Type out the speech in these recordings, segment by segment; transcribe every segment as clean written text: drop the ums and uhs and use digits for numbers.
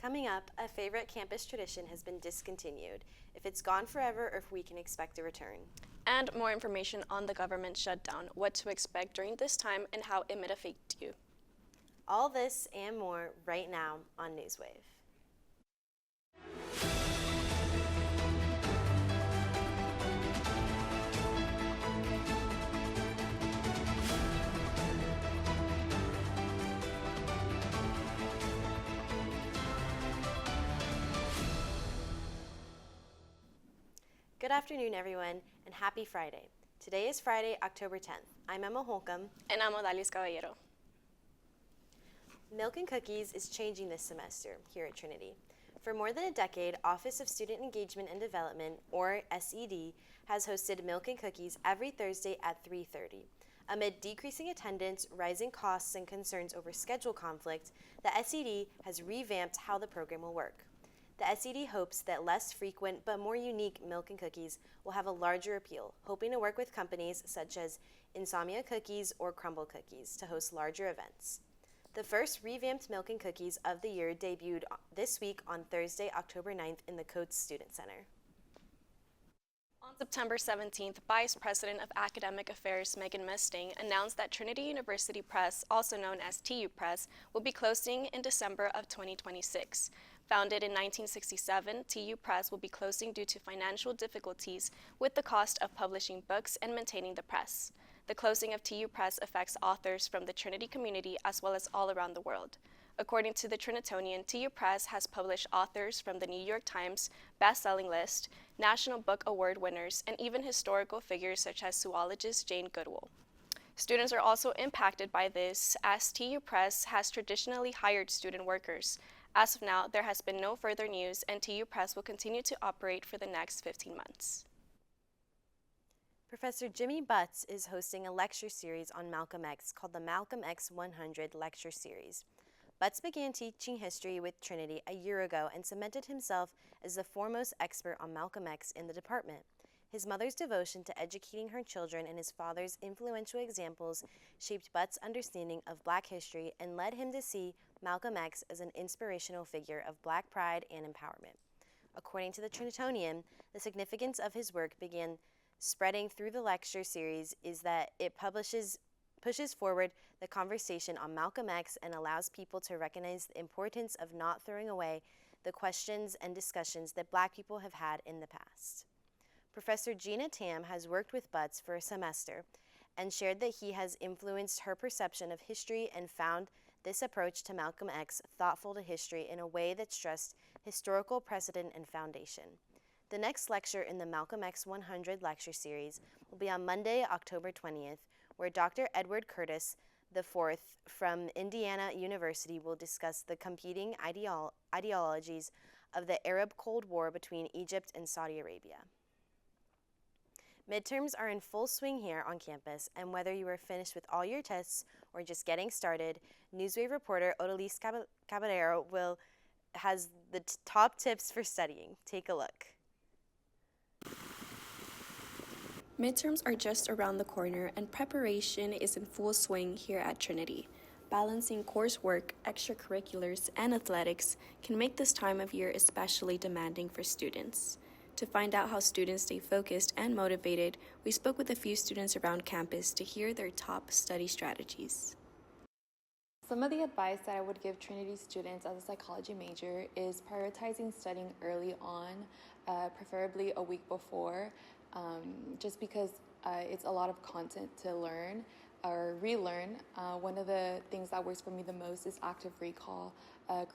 Coming up, a favorite campus tradition has been discontinued, if it's gone forever or if we can expect a return. And more information on the government shutdown, what to expect during this time, and how it might affect you. All this and more right now on Newswave. Good afternoon, everyone, and happy Friday. Today is Friday, October 10th. I'm Emma Holcomb. And I'm Odalis Caballero. Milk and Cookies is changing this semester here at Trinity. For more than a decade, Office of Student Engagement and Development, or SED, has hosted Milk and Cookies every Thursday at 3:30. Amid decreasing attendance, rising costs, and concerns over schedule conflict, the SED has revamped how the program will work. The SED hopes that less frequent but more unique Milk and Cookies will have a larger appeal, hoping to work with companies such as Insomnia Cookies or Crumble Cookies to host larger events. The first revamped Milk and Cookies of the year debuted this week on Thursday, October 9th in the Coates Student Center. On September 17th, Vice President of Academic Affairs Megan Mesting announced that Trinity University Press, also known as TU Press, will be closing in December of 2026. Founded in 1967, TU Press will be closing due to financial difficulties with the cost of publishing books and maintaining the press. The closing of TU Press affects authors from the Trinity community as well as all around the world. According to the Trinitonian, TU Press has published authors from the New York Times best-selling list, National Book Award winners, and even historical figures such as zoologist Jane Goodall. Students are also impacted by this, as TU Press has traditionally hired student workers. As of now, there has been no further news, and TU Press will continue to operate for the next 15 months. Professor Jimmy Butts is hosting a lecture series on Malcolm X called the Malcolm X 100 Lecture Series. Butts began teaching history with Trinity a year ago and cemented himself as the foremost expert on Malcolm X in the department. His mother's devotion to educating her children and his father's influential examples shaped Butts' understanding of Black history and led him to see Malcolm X as an inspirational figure of Black pride and empowerment. According to the Trinitonian, the significance of his work began spreading through the lecture series is that it pushes forward the conversation on Malcolm X and allows people to recognize the importance of not throwing away the questions and discussions that Black people have had in the past. Professor Gina Tam has worked with Butts for a semester and shared that he has influenced her perception of history and found this approach to Malcolm X thoughtful to history in a way that stressed historical precedent and foundation. The next lecture in the Malcolm X 100 lecture series will be on Monday, October 20th, where Dr. Edward Curtis IV from Indiana University will discuss the competing ideologies of the Arab Cold War between Egypt and Saudi Arabia. Midterms are in full swing here on campus, and whether you are finished with all your tests or just getting started, Newswave reporter Odalis Caballero has the top tips for studying. Take a look. Midterms are just around the corner, and preparation is in full swing here at Trinity. Balancing coursework, extracurriculars, and athletics can make this time of year especially demanding for students. To find out how students stay focused and motivated, we spoke with a few students around campus to hear their top study strategies. Some of the advice that I would give Trinity students as a psychology major is prioritizing studying early on, preferably a week before, just because it's a lot of content to learn or relearn. One of the things that works for me the most is active recall,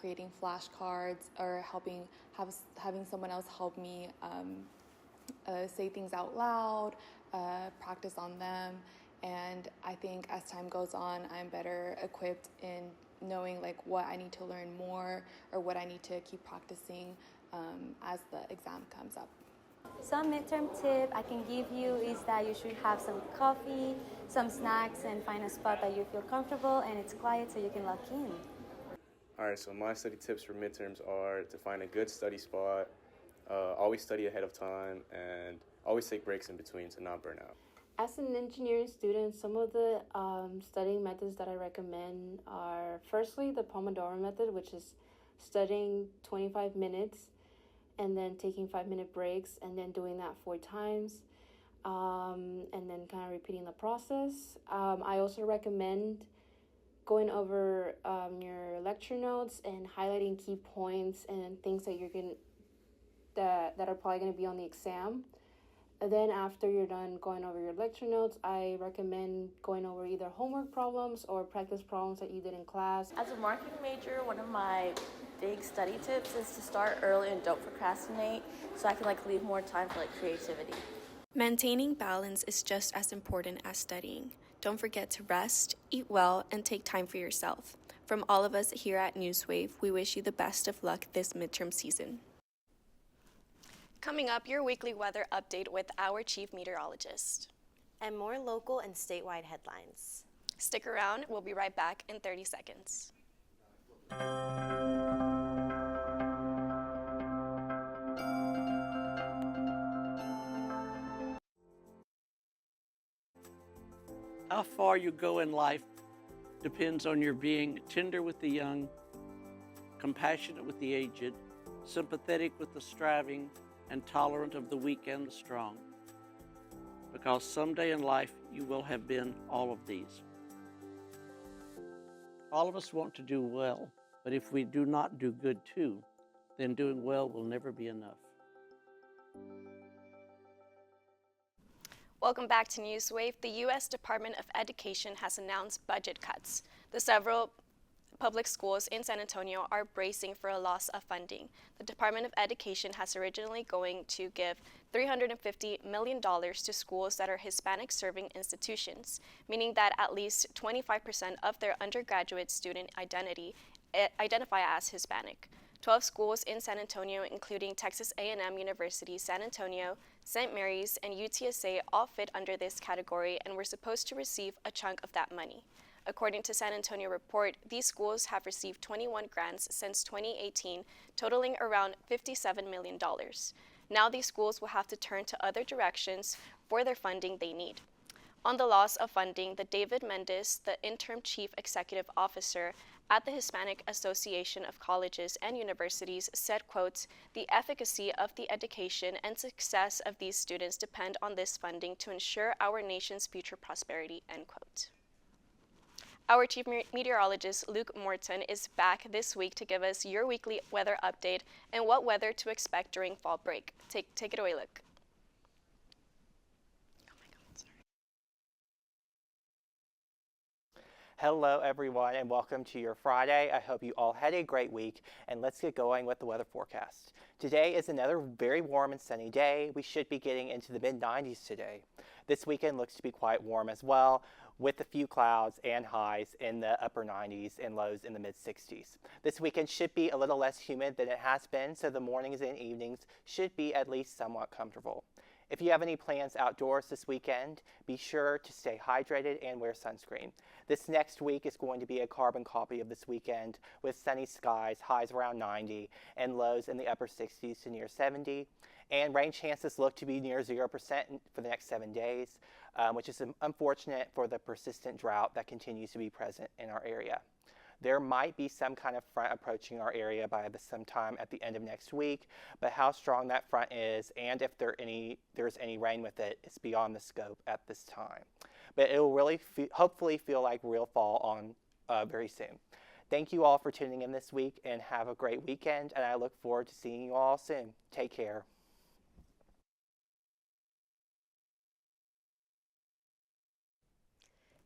creating flashcards or having someone else help me say things out loud, practice on them. And I think as time goes on, I'm better equipped in knowing what I need to learn more or what I need to keep practicing as the exam comes up. Some midterm tip I can give you is that you should have some coffee, some snacks, and find a spot that you feel comfortable and it's quiet so you can lock in. All right, so my study tips for midterms are to find a good study spot, always study ahead of time, and always take breaks in between to not burn out. As an engineering student, some of the studying methods that I recommend are firstly the Pomodoro method, which is studying 25 minutes and then taking 5-minute breaks and then doing that 4 times. And then kind of repeating the process. I also recommend going over your lecture notes and highlighting key points and things that that are probably going to be on the exam. And then after you're done going over your lecture notes, I recommend going over either homework problems or practice problems that you did in class. As a marketing major, one of my big study tips is to start early and don't procrastinate, so I can leave more time for creativity. Maintaining balance is just as important as studying. Don't forget to rest, eat well, and take time for yourself. From all of us here at Newswave, we wish you the best of luck this midterm season. Coming up, your weekly weather update with our chief meteorologist. And more local and statewide headlines. Stick around, we'll be right back in 30 seconds. How far you go in life depends on your being tender with the young, compassionate with the aged, sympathetic with the striving, and tolerant of the weak and the strong. Because someday in life you will have been all of these. All of us want to do well, but if we do not do good too, then doing well will never be enough. Welcome back to Newswave. The U.S. Department of Education has announced budget cuts. The several public schools in San Antonio are bracing for a loss of funding. The Department of Education has originally going to give $350 million to schools that are Hispanic-serving institutions, meaning that at least 25% of their undergraduate student identify as Hispanic. 12 schools in San Antonio, including Texas A&M University, San Antonio, St. Mary's, and UTSA all fit under this category and were supposed to receive a chunk of that money. According to San Antonio Report, these schools have received 21 grants since 2018, totaling around $57 million. Now these schools will have to turn to other directions for their funding they need. On the loss of funding, David Mendez, the interim chief executive officer at the Hispanic Association of Colleges and Universities, said, quote, "The efficacy of the education and success of these students depend on this funding to ensure our nation's future prosperity," end quote. Our chief meteorologist, Luke Morton, is back this week to give us your weekly weather update and what weather to expect during fall break. Take it away, Luke. Hello everyone and welcome to your Friday. I hope you all had a great week and let's get going with the weather forecast. Today is another very warm and sunny day. We should be getting into the mid-90s today. This weekend looks to be quite warm as well, with a few clouds and highs in the upper 90s and lows in the mid-60s. This weekend should be a little less humid than it has been, so the mornings and evenings should be at least somewhat comfortable. If you have any plans outdoors this weekend, be sure to stay hydrated and wear sunscreen. This next week is going to be a carbon copy of this weekend with sunny skies, highs around 90, and lows in the upper 60s to near 70. And rain chances look to be near 0% for the next 7 days, which is unfortunate for the persistent drought that continues to be present in our area. There might be some kind of front approaching our area by sometime at the end of next week, but how strong that front is and if there's any rain with it is beyond the scope at this time. But it will really hopefully feel like real fall on very soon. Thank you all for tuning in this week and have a great weekend, and I look forward to seeing you all soon. Take care.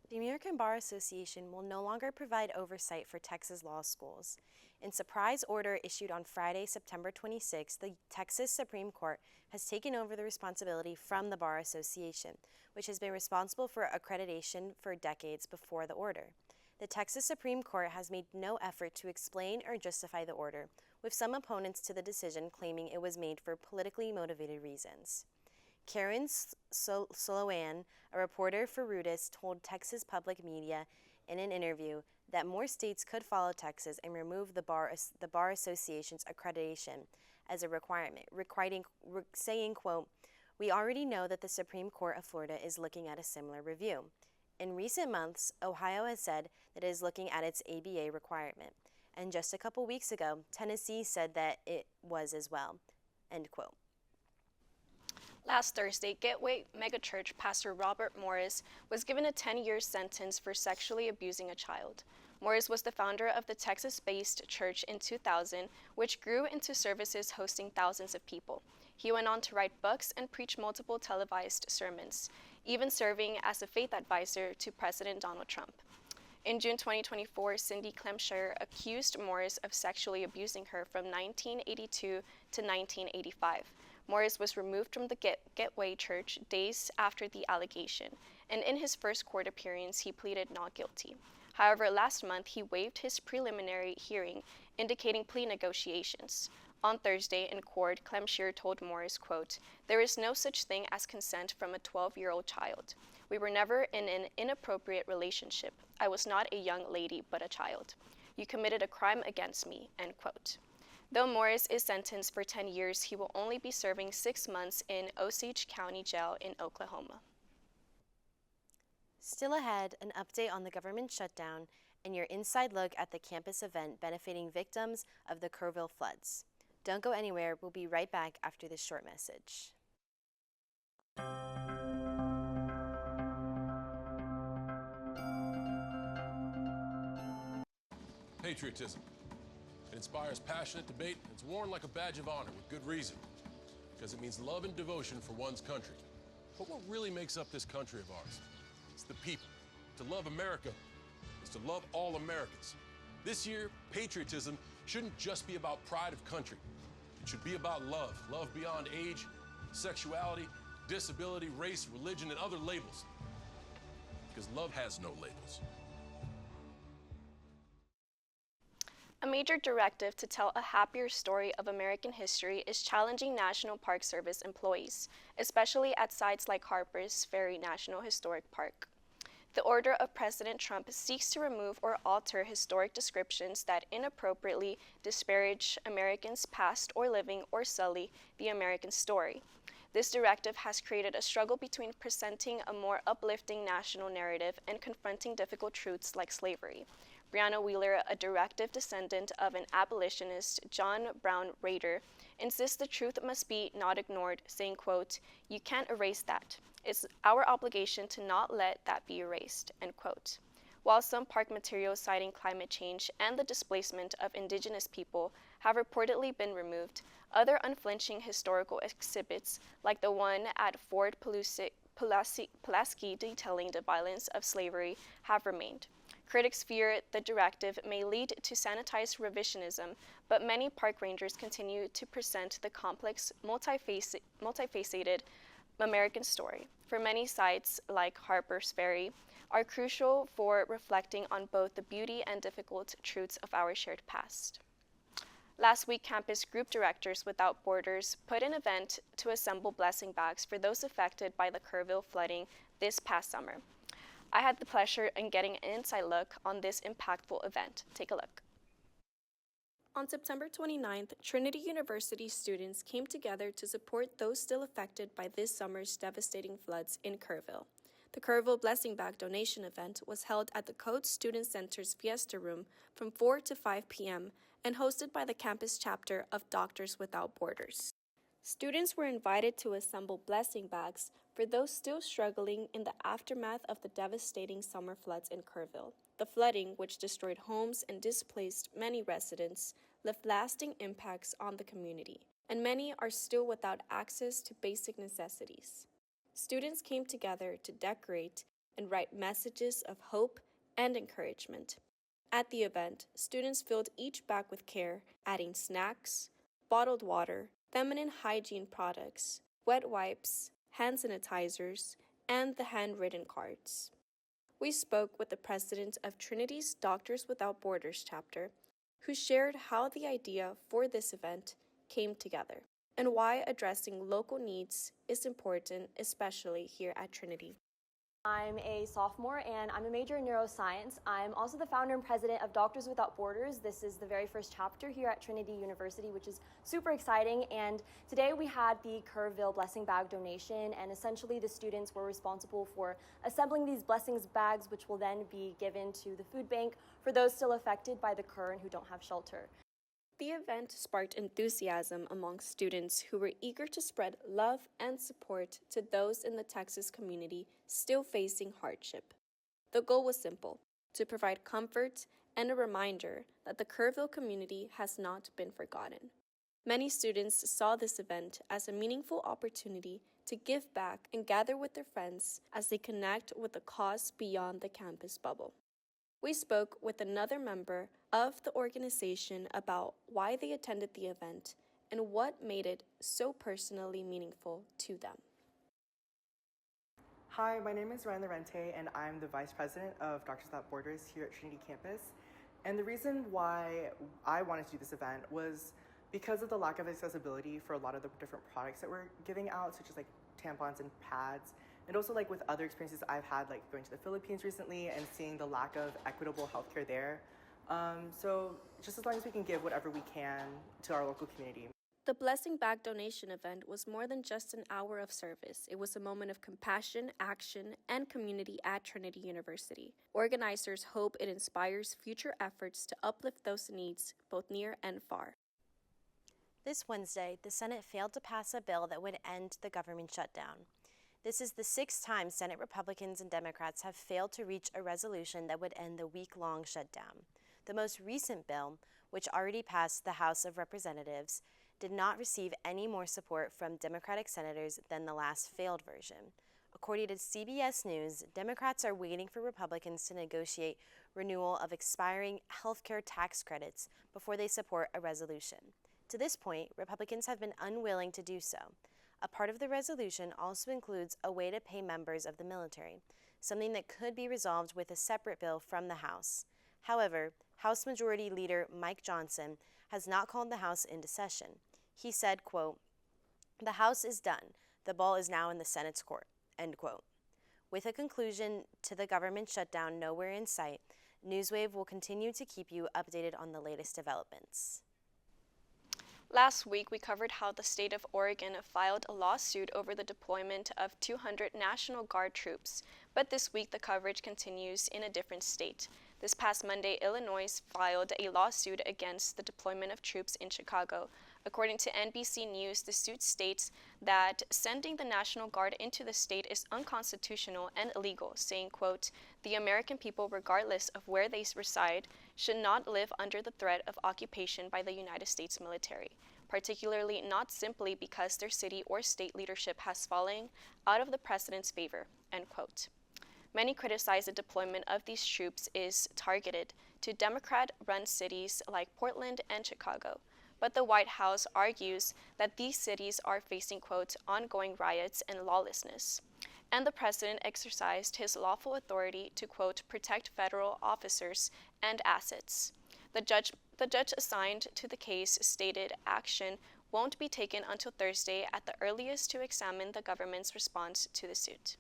The American Bar Association will no longer provide oversight for Texas law schools. In surprise order issued on Friday, September 26, the Texas Supreme Court has taken over the responsibility from the Bar Association, which has been responsible for accreditation for decades before the order. The Texas Supreme Court has made no effort to explain or justify the order, with some opponents to the decision claiming it was made for politically motivated reasons. Karen Solowan, a reporter for Reuters, told Texas Public Media in an interview that more states could follow Texas and remove the Bar Association's accreditation as a requirement, saying, quote, "We already know that the Supreme Court of Florida is looking at a similar review. In recent months, Ohio has said that it is looking at its ABA requirement. and just a couple weeks ago, Tennessee said that it was as well. End quote. Last Thursday, Gateway megachurch pastor Robert Morris was given a 10-year sentence for sexually abusing a child. Morris was the founder of the Texas-based church in 2000, which grew into services hosting thousands of people. He went on to write books and preach multiple televised sermons, even serving as a faith advisor to President Donald Trump. In June 2024, Cindy Clemshire accused Morris of sexually abusing her from 1982 to 1985. Morris was removed from the Gateway Church days after the allegation, and in his first court appearance, he pleaded not guilty. However, last month, he waived his preliminary hearing, indicating plea negotiations. On Thursday, in court, Clemshire told Morris, quote, "There is no such thing as consent from a 12-year-old child. We were never in an inappropriate relationship. I was not a young lady, but a child. You committed a crime against me," end quote. Though Morris is sentenced for 10 years, he will only be serving 6 months in Osage County Jail in Oklahoma. Still ahead, an update on the government shutdown and your inside look at the campus event benefiting victims of the Kerrville floods. Don't go anywhere. We'll be right back after this short message. Patriotism. It inspires passionate debate, and it's worn like a badge of honor with good reason, because it means love and devotion for one's country. But what really makes up this country of ours? It's the people. To love America is to love all Americans. This year, patriotism shouldn't just be about pride of country. It should be about love. Love beyond age, sexuality, disability, race, religion, and other labels. Because love has no labels. A major directive to tell a happier story of American history is challenging National Park Service employees, especially at sites like Harper's Ferry National Historic Park. The order of President Trump seeks to remove or alter historic descriptions that inappropriately disparage Americans past or living or sully the American story. This directive has created a struggle between presenting a more uplifting national narrative and confronting difficult truths like slavery. Brianna Wheeler, a directive descendant of an abolitionist, John Brown Rader, insists the truth must be not ignored, saying, quote, "You can't erase that. It's our obligation to not let that be erased," end quote. While some park materials citing climate change and the displacement of indigenous people have reportedly been removed, other unflinching historical exhibits, like the one at Fort Pulaski detailing the violence of slavery, have remained. Critics fear the directive may lead to sanitized revisionism, but many park rangers continue to present the complex, multifaceted American story. For many sites, like Harper's Ferry, are crucial for reflecting on both the beauty and difficult truths of our shared past. Last week, Campus Group Directors Without Borders put an event to assemble blessing bags for those affected by the Kerrville flooding this past summer. I had the pleasure in getting an inside look on this impactful event. Take a look. On September 29th, Trinity University students came together to support those still affected by this summer's devastating floods in Kerrville. The Kerrville Blessing Bag donation event was held at the Code Student Center's Fiesta Room from 4 to 5 p.m. and hosted by the campus chapter of Doctors Without Borders. Students were invited to assemble blessing bags for those still struggling in the aftermath of the devastating summer floods in Kerrville. The flooding, which destroyed homes and displaced many residents, left lasting impacts on the community, and many are still without access to basic necessities. Students came together to decorate and write messages of hope and encouragement. At the event, students filled each bag with care, adding snacks, bottled water, feminine hygiene products, wet wipes, hand sanitizers, and the handwritten cards. We spoke with the president of Trinity's Doctors Without Borders chapter, who shared how the idea for this event came together and why addressing local needs is important, especially here at Trinity. I'm a sophomore and I'm a major in neuroscience. I'm also the founder and president of Doctors Without Borders. This is the very first chapter here at Trinity University, which is super exciting. And today we had the Kerrville Blessing Bag donation, and essentially the students were responsible for assembling these blessings bags, which will then be given to the food bank for those still affected by the Kerr and who don't have shelter. The event sparked enthusiasm among students who were eager to spread love and support to those in the Texas community still facing hardship. The goal was simple: to provide comfort and a reminder that the Kerrville community has not been forgotten. Many students saw this event as a meaningful opportunity to give back and gather with their friends as they connect with a cause beyond the campus bubble. We spoke with another member of the organization about why they attended the event and what made it so personally meaningful to them. Hi, my name is Ryan Lorente, and I'm the Vice President of Doctors Without Borders here at Trinity campus. And the reason why I wanted to do this event was because of the lack of accessibility for a lot of the different products that we're giving out, such as like tampons and pads. And also like with other experiences I've had, like going to the Philippines recently and seeing the lack of equitable healthcare there. So just as long as we can give whatever we can to our local community. The Blessing Bag donation event was more than just an hour of service. It was a moment of compassion, action, and community at Trinity University. Organizers hope it inspires future efforts to uplift those in needs, both near and far. This Wednesday, the Senate failed to pass a bill that would end the government shutdown. This is the 6th time Senate Republicans and Democrats have failed to reach a resolution that would end the week-long shutdown. The most recent bill, which already passed the House of Representatives, did not receive any more support from Democratic senators than the last failed version. According to CBS News, Democrats are waiting for Republicans to negotiate renewal of expiring healthcare tax credits before they support a resolution. To this point, Republicans have been unwilling to do so. A part of the resolution also includes a way to pay members of the military, something that could be resolved with a separate bill from the House. However, House Majority Leader Mike Johnson has not called the House into session. He said, quote, "The House is done. The ball is now in the Senate's court," end quote. With a conclusion to the government shutdown nowhere in sight, Newswave will continue to keep you updated on the latest developments. Last week, we covered how the state of Oregon filed a lawsuit over the deployment of 200 National Guard troops, but this week the coverage continues in a different state. This past Monday, Illinois filed a lawsuit against the deployment of troops in Chicago. According to NBC News, the suit states that sending the National Guard into the state is unconstitutional and illegal, saying, quote, "The American people, regardless of where they reside, should not live under the threat of occupation by the United States military, particularly not simply because their city or state leadership has fallen out of the president's favor," end quote. Many criticize the deployment of these troops is targeted to Democrat-run cities like Portland and Chicago. But the White House argues that these cities are facing, quote, "ongoing riots and lawlessness." And the president exercised his lawful authority to, quote, "protect federal officers and assets." The judge assigned to the case stated action won't be taken until Thursday at the earliest to examine the government's response to the suit.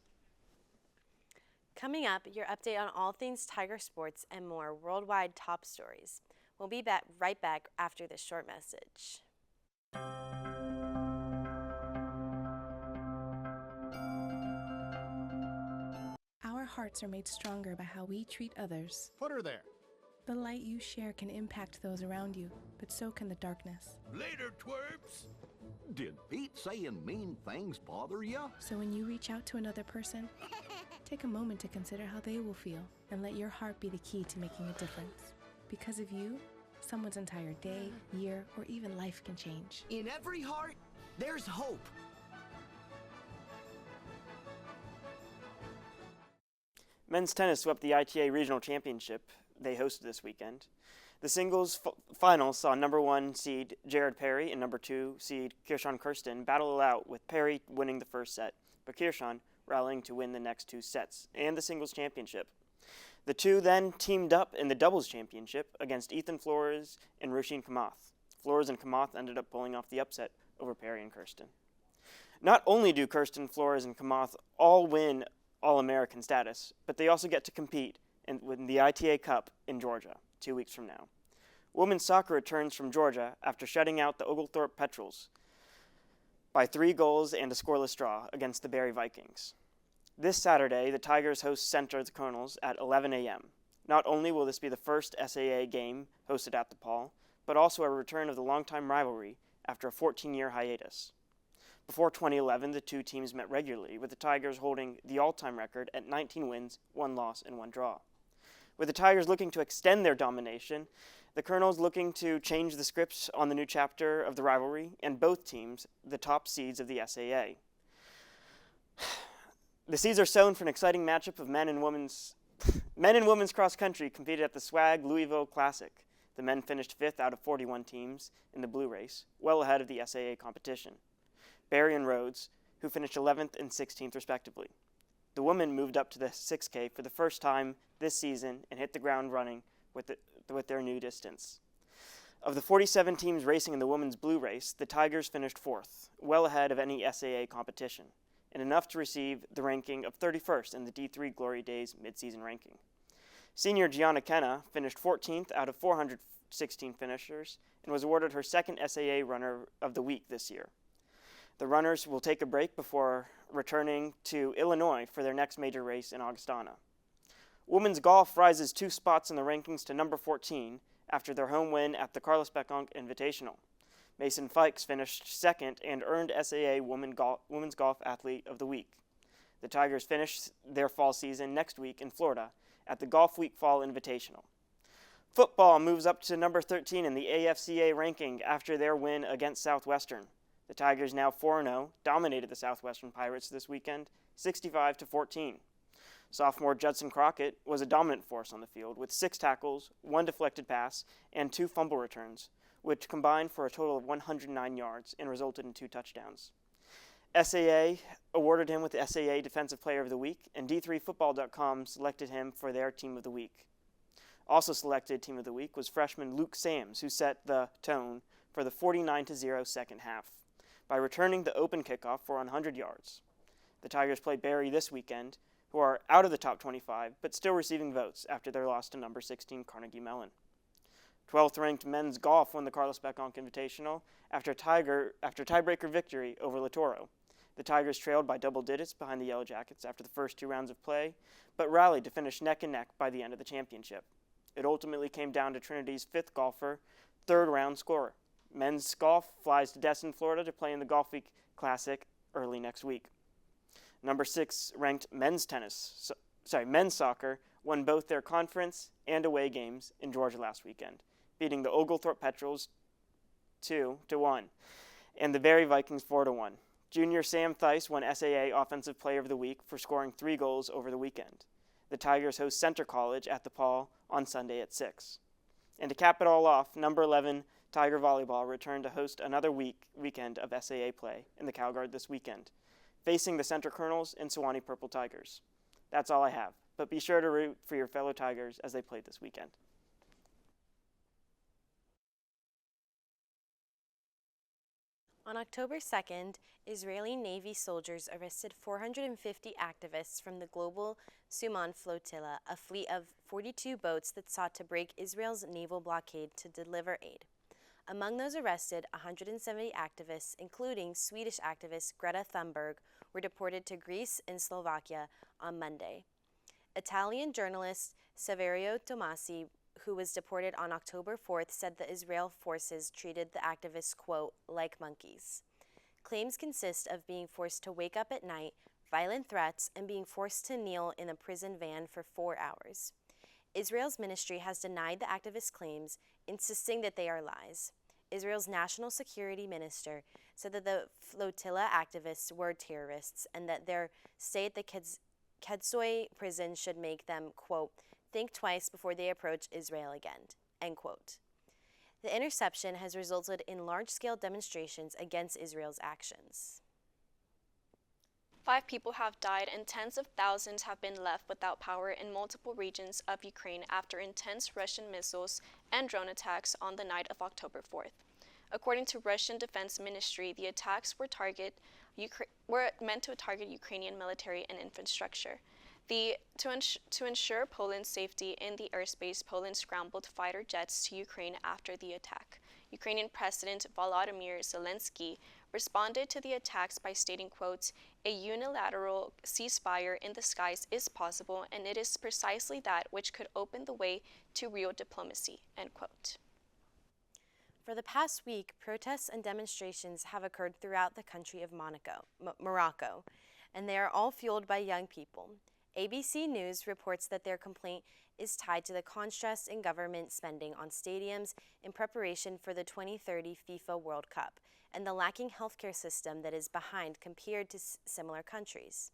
Coming up, your update on all things Tiger sports and more worldwide top stories. We'll be right back after this short message. Our hearts are made stronger by how we treat others. Put her there. The light you share can impact those around you, but so can the darkness. Later, twerps. Did Pete saying mean things bother you? So when you reach out to another person, take a moment to consider how they will feel and let your heart be the key to making a difference. Because of you, someone's entire day, year, or even life can change. In every heart, there's hope. Men's tennis swept the ITA Regional Championship they hosted this weekend. The singles final saw number 1 seed Jared Perry and number 2 seed Kirshon Kirsten battle it out, with Perry winning the first set, but Kirshon rallying to win the next 2 sets and the singles championship. The two then teamed up in the doubles championship against Ethan Flores and Roisin Kamath. Flores and Kamath ended up pulling off the upset over Perry and Kirsten. Not only do Kirsten, Flores, and Kamath all win All-American status, but they also get to compete in the ITA Cup in Georgia 2 weeks from now. Women's soccer returns from Georgia after shutting out the Oglethorpe Petrels by 3 goals and a scoreless draw against the Barry Vikings. This Saturday, the Tigers host Center the Colonels at 11 a.m. Not only will this be the first SAA game hosted at the Paul, but also a return of the longtime rivalry after a 14-year hiatus. Before 2011, the two teams met regularly, with the Tigers holding the all-time record at 19 wins, 1 loss, and 1 draw. With the Tigers looking to extend their domination, the Colonels looking to change the scripts on the new chapter of the rivalry, and both teams the top seeds of the SAA. The seeds are sown for an exciting matchup of men and women's cross country competed at the Swag Louisville Classic. The men finished 5th out of 41 teams in the blue race, well ahead of the SAA competition. Barry and Rhodes, who finished 11th and 16th respectively. The women moved up to the 6K for the first time this season and hit the ground running with their new distance. Of the 47 teams racing in the women's blue race, the Tigers finished 4th, well ahead of any SAA competition, and enough to receive the ranking of 31st in the D3 Glory Days midseason ranking. Senior Gianna Kenna finished 14th out of 416 finishers and was awarded her second SAA Runner of the Week this year. The runners will take a break before returning to Illinois for their next major race in Augustana. Women's golf rises 2 spots in the rankings to number 14 after their home win at the Carlos Beckon Invitational. Mason Fikes finished 2nd and earned SAA Women's Golf Athlete of the Week. The Tigers finish their fall season next week in Florida at the Golf Week Fall Invitational. Football moves up to number 13 in the AFCA ranking after their win against Southwestern. The Tigers, now 4-0, dominated the Southwestern Pirates this weekend, 65-14. Sophomore Judson Crockett was a dominant force on the field with 6 tackles, 1 deflected pass, and 2 fumble returns, which combined for a total of 109 yards and resulted in 2 touchdowns. SAA awarded him with the SAA Defensive Player of the Week, and D3Football.com selected him for their Team of the Week. Also selected Team of the Week was freshman Luke Sams, who set the tone for the 49-0 second half by returning the open kickoff for 100 yards. The Tigers play Barry this weekend, who are out of the top 25, but still receiving votes after their loss to number 16 Carnegie Mellon. 12th-ranked men's golf won the Carlos Beckon Invitational after tiebreaker victory over Litoro. The Tigers trailed by double digits behind the Yellow Jackets after the first 2 rounds of play, but rallied to finish neck and neck by the end of the championship. It ultimately came down to Trinity's 5th golfer, 3rd round scorer. Men's golf flies to Destin, Florida to play in the Golf Week Classic early next week. Number 6-ranked men's soccer won both their conference and away games in Georgia last weekend, beating the Oglethorpe Petrels 2-1 and the Barry Vikings 4-1. Junior Sam Thice won SAA Offensive Player of the Week for scoring 3 goals over the weekend. The Tigers host Center College at the Paul on Sunday at 6. And to cap it all off, number 11 Tiger Volleyball returned to host another weekend of SAA play in the Calguard this weekend, facing the Center Colonels and Sewanee Purple Tigers. That's all I have, but be sure to root for your fellow Tigers as they play this weekend. On October 2nd, Israeli Navy soldiers arrested 450 activists from the Global Suman Flotilla, a fleet of 42 boats that sought to break Israel's naval blockade to deliver aid. Among those arrested, 170 activists, including Swedish activist Greta Thunberg, were deported to Greece and Slovakia on Monday. Italian journalist Saverio Tomasi, who was deported on October 4th, said the Israel forces treated the activists, quote, like monkeys. Claims consist of being forced to wake up at night, violent threats, and being forced to kneel in a prison van for 4 hours. Israel's ministry has denied the activists' claims, insisting that they are lies. Israel's national security minister said that the flotilla activists were terrorists and that their stay at the Kedsoy prison should make them, quote, think twice before they approach Israel again, end quote. The interception has resulted in large-scale demonstrations against Israel's actions. 5 people have died and tens of thousands have been left without power in multiple regions of Ukraine after intense Russian missiles and drone attacks on the night of October 4th. According to Russian Defense Ministry, the attacks were meant to target Ukrainian military and infrastructure. To ensure Poland's safety in the airspace, Poland scrambled fighter jets to Ukraine after the attack. Ukrainian President Volodymyr Zelensky responded to the attacks by stating, quote, "A unilateral ceasefire in the skies is possible, and it is precisely that which could open the way to real diplomacy," end quote. For the past week, protests and demonstrations have occurred throughout the country of Morocco, and they are all fueled by young people. ABC News reports that their complaint is tied to the contrast in government spending on stadiums in preparation for the 2030 FIFA World Cup and the lacking healthcare system that is behind compared to similar countries.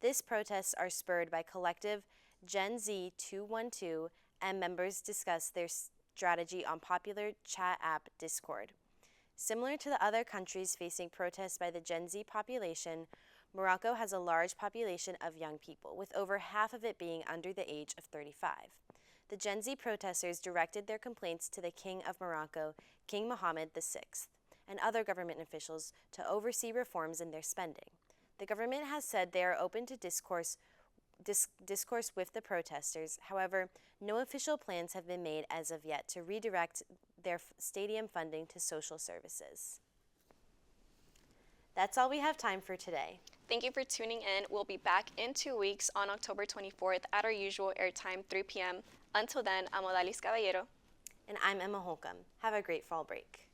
These protests are spurred by collective Gen Z 212, and members discuss their strategy on popular chat app Discord. Similar to the other countries facing protests by the Gen Z population, Morocco has a large population of young people, with over half of it being under the age of 35. The Gen Z protesters directed their complaints to the King of Morocco, King Mohammed VI, and other government officials to oversee reforms in their spending. The government has said they are open to discourse with the protesters. However, no official plans have been made as of yet to redirect their stadium funding to social services. That's all we have time for today. Thank you for tuning in. We'll be back in 2 weeks on October 24th at our usual airtime, 3 p.m. Until then, I'm Odalis Caballero. And I'm Emma Holcomb. Have a great fall break.